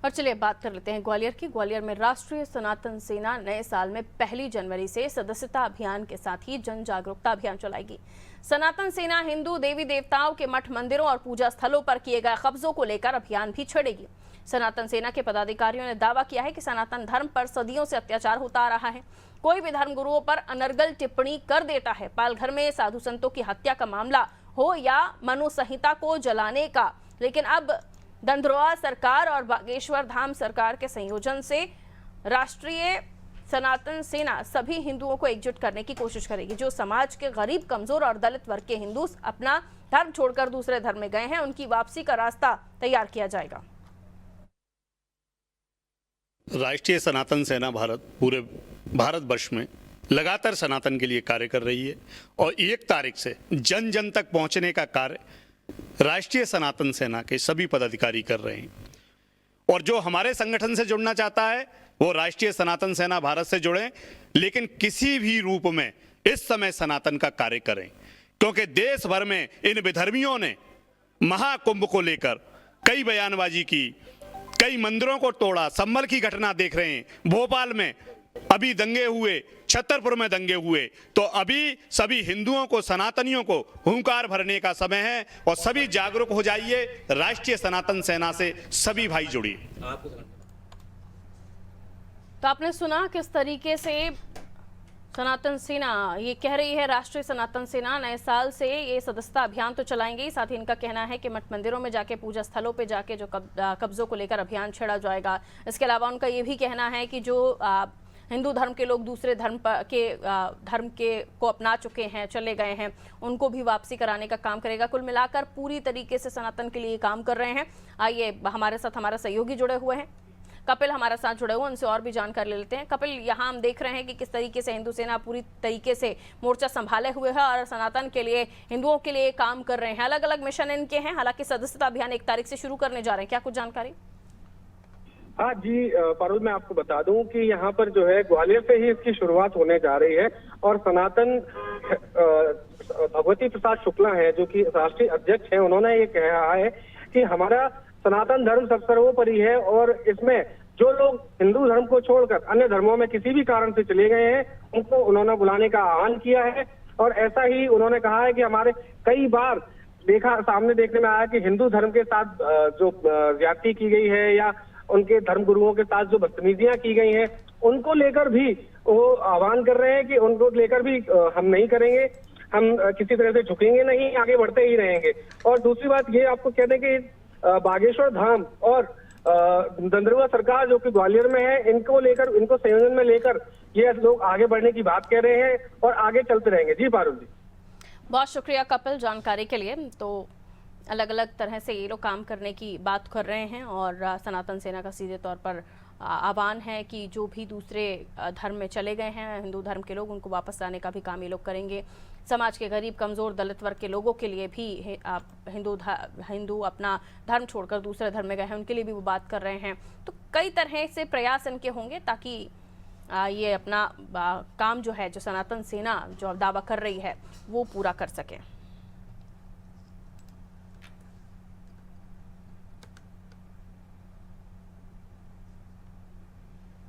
और चलिए बात कर लेते हैं ग्वालियर की। ग्वालियर में राष्ट्रीय सनातन सेना नए साल में 1 जनवरी से सदस्यता अभियान के साथ ही जन जागरूकता अभियान चलाएगी। सनातन सेना हिंदू देवी देवताओं के मठ मंदिरों और पूजा स्थलों पर किए गए कब्जों को लेकर अभियान भी छेड़ेगी। सनातन सेना के पदाधिकारियों ने दावा किया है कि सनातन धर्म पर सदियों से अत्याचार होता आ रहा है। कोई भी धर्म गुरुओं पर अनर्गल टिप्पणी कर देता है। पालघर में साधु संतों की हत्या का मामला हो या मनु संहिता को जलाने का, लेकिन अब दंधरोआ सरकार और बागेश्वर धाम सरकार के संयोजन से राष्ट्रीय सनातन सेना सभी हिंदुओं को एकजुट करने की कोशिश करेगी। जो समाज के गरीब, कमजोर और दलित वर्ग के हिंदू अपना धर्म छोड़कर दूसरे धर्म में गए हैं, उनकी वापसी का रास्ता तैयार किया जाएगा। राष्ट्रीय सनातन सेना पूरे भारतवर्ष में लगातार सनातन के लिए कार्य कर रही है और 1 तारीख से जन जन तक पहुंचने का कार्य राष्ट्रीय सनातन सेना के सभी पदाधिकारी कर रहे हैं। और जो हमारे संगठन से जुड़ना चाहता है वो राष्ट्रीय सनातन सेना भारत से जुड़े, लेकिन किसी भी रूप में इस समय सनातन का कार्य करें, क्योंकि देश भर में इन विधर्मियों ने महाकुंभ को लेकर कई बयानबाजी की, कई मंदिरों को तोड़ा। संभल की घटना देख रहे हैं, भोपाल में अभी दंगे हुए, छतरपुर में दंगे हुए। तो अभी सभी हिंदुओं को, सनातनियों को हुंकार भरने का समय है और सभी जागरूक हो जाइए। राष्ट्रीय सनातन सेना से सभी भाई जुड़िए। तो आपने सुना किस तरीके से सनातन सेना ये कह रही है। राष्ट्रीय सनातन सेना नए साल से ये सदस्यता अभियान तो चलाएंगे, साथ ही इनका कहना है कि मठ मंदिरों में जाके, पूजा स्थलों पे जाके जो कब्जों को लेकर अभियान छेड़ा जाएगा। इसके अलावा उनका ये भी कहना है कि जो हिंदू धर्म के लोग दूसरे धर्म के को अपना चुके हैं, चले गए हैं, उनको भी वापसी कराने का काम करेगा। कुल मिलाकर पूरी तरीके से सनातन के लिए काम कर रहे हैं। आइए हमारे साथ हमारा सहयोगी जुड़े हुए हैं, कपिल हमारे साथ जुड़े हुए, उनसे और भी जानकारी ले लेते हैं। कपिल, यहाँ हम देख रहे हैं कि किस तरीके से हिंदू सेना पूरी तरीके से मोर्चा संभाले हुए है और सनातन के लिए, हिंदुओं के लिए काम कर रहे हैं। अलग अलग मिशन इनके हैं। हालांकि सदस्यता अभियान 1 तारीख से शुरू करने जा रहे हैं, क्या कुछ जानकारी? हाँ जी पारुल, मैं आपको बता दूं कि यहाँ पर जो है ग्वालियर से ही इसकी शुरुआत होने जा रही है और सनातन भगवती प्रसाद शुक्ला है जो कि राष्ट्रीय अध्यक्ष हैं, उन्होंने ये कहा है कि हमारा सनातन धर्म सर्वोपरि है और इसमें जो लोग हिंदू धर्म को छोड़कर अन्य धर्मों में किसी भी कारण से चले गए हैं उनको उन्होंने बुलाने का आह्वान किया है। और ऐसा ही उन्होंने कहा है कि हमारे कई बार सामने देखने में आया कि हिंदू धर्म के साथ जो ज्यादती की गई है या उनके धर्म गुरुओं के साथ जो बदतमीजियां की गई हैं, उनको लेकर भी वो आह्वान कर रहे हैं कि उनको लेकर भी हम नहीं करेंगे, हम किसी तरह से झुकेंगे नहीं, आगे बढ़ते ही रहेंगे। और दूसरी बात ये आपको कह दें कि बागेश्वर धाम और दंधरुआ सरकार जो कि ग्वालियर में है, इनको संयोजन में लेकर ये लोग आगे बढ़ने की बात कह रहे हैं और आगे चलते रहेंगे। जी पारुल जी, बहुत शुक्रिया कपिल जानकारी के लिए। तो अलग अलग तरह से ये लोग काम करने की बात कर रहे हैं और सनातन सेना का सीधे तौर पर आह्वान है कि जो भी दूसरे धर्म में चले गए हैं हिंदू धर्म के लोग, उनको वापस लाने का भी काम ये लोग करेंगे। समाज के गरीब, कमज़ोर, दलित वर्ग के लोगों के लिए भी हिंदू अपना धर्म छोड़कर दूसरे धर्म में गए हैं, उनके लिए भी वो बात कर रहे हैं। तो कई तरह से प्रयास इनके होंगे ताकि ये अपना काम जो है, जो सनातन सेना जो दावा कर रही है, वो पूरा कर सके।